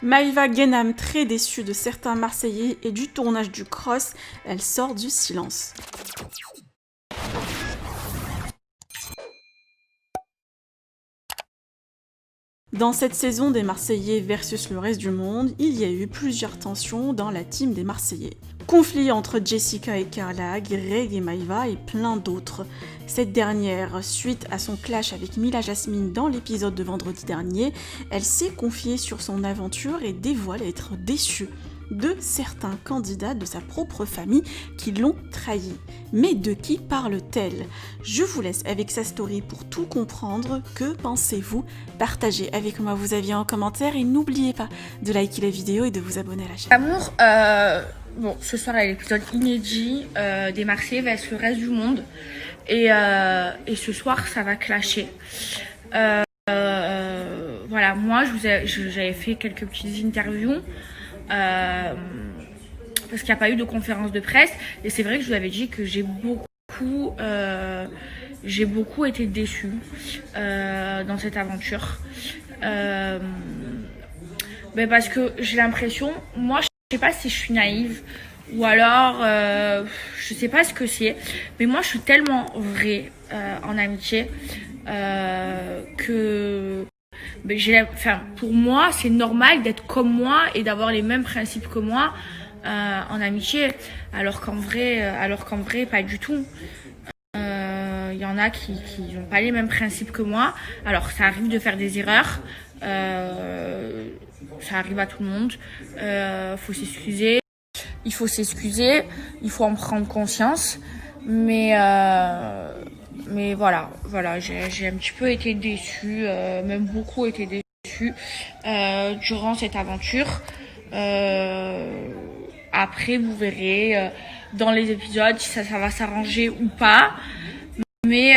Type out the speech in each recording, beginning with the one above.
Maïva Guénam, très déçue de certains Marseillais et du tournage du Cross, elle sort du silence. Dans cette saison des Marseillais versus le reste du monde, il y a eu plusieurs tensions dans la team des Marseillais. Conflit entre Jessica et Carla, Greg et Maïva et plein d'autres. Cette dernière, suite à son clash avec Mila Jasmine dans l'épisode de vendredi dernier, elle s'est confiée sur son aventure et dévoile être déçue de certains candidats de sa propre famille qui l'ont trahi. Mais de qui parle-t-elle? Je vous laisse avec sa story pour tout comprendre. Que pensez-vous? Partagez avec moi vos avis en commentaire et n'oubliez pas de liker la vidéo et de vous abonner à la chaîne. Amour, bon, ce soir il y a l'épisode inédit des Marseillais vs le reste du monde et ce soir ça va clasher. Voilà, moi j'avais fait quelques petites interviews parce qu'il n'y a pas eu de conférence de presse et c'est vrai que je vous avais dit que j'ai beaucoup été déçue dans cette aventure. Parce que j'ai l'impression, moi je sais pas si je suis naïve ou alors je sais pas ce que c'est, mais moi je suis tellement vraie en amitié que pour moi c'est normal d'être comme moi et d'avoir les mêmes principes que moi en amitié, alors qu'en vrai pas du tout. Il y en a qui n'ont pas les mêmes principes que moi. Alors ça arrive de faire des erreurs, ça arrive à tout le monde. Faut s'excuser, il faut en prendre conscience. Mais voilà, j'ai un petit peu été déçue, même beaucoup été déçue durant cette aventure. Après, vous verrez dans les épisodes si ça va s'arranger ou pas. Mais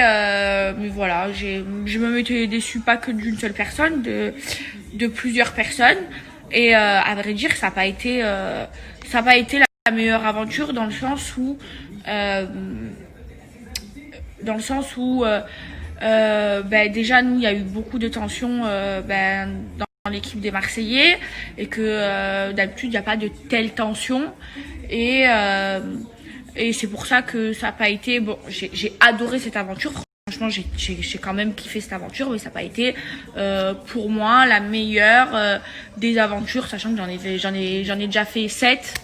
voilà, je me été déçue pas que d'une seule personne, de plusieurs personnes. Et à vrai dire, ça n'a pas été la meilleure aventure dans le sens où déjà nous il y a eu beaucoup de tensions dans l'équipe des Marseillais et que d'habitude il n'y a pas de telles tensions et c'est pour ça que ça n'a pas été bon. J'ai adoré cette aventure. Franchement, j'ai quand même kiffé cette aventure, mais ça n'a pas été pour moi la meilleure des aventures, sachant que j'en ai déjà fait 7.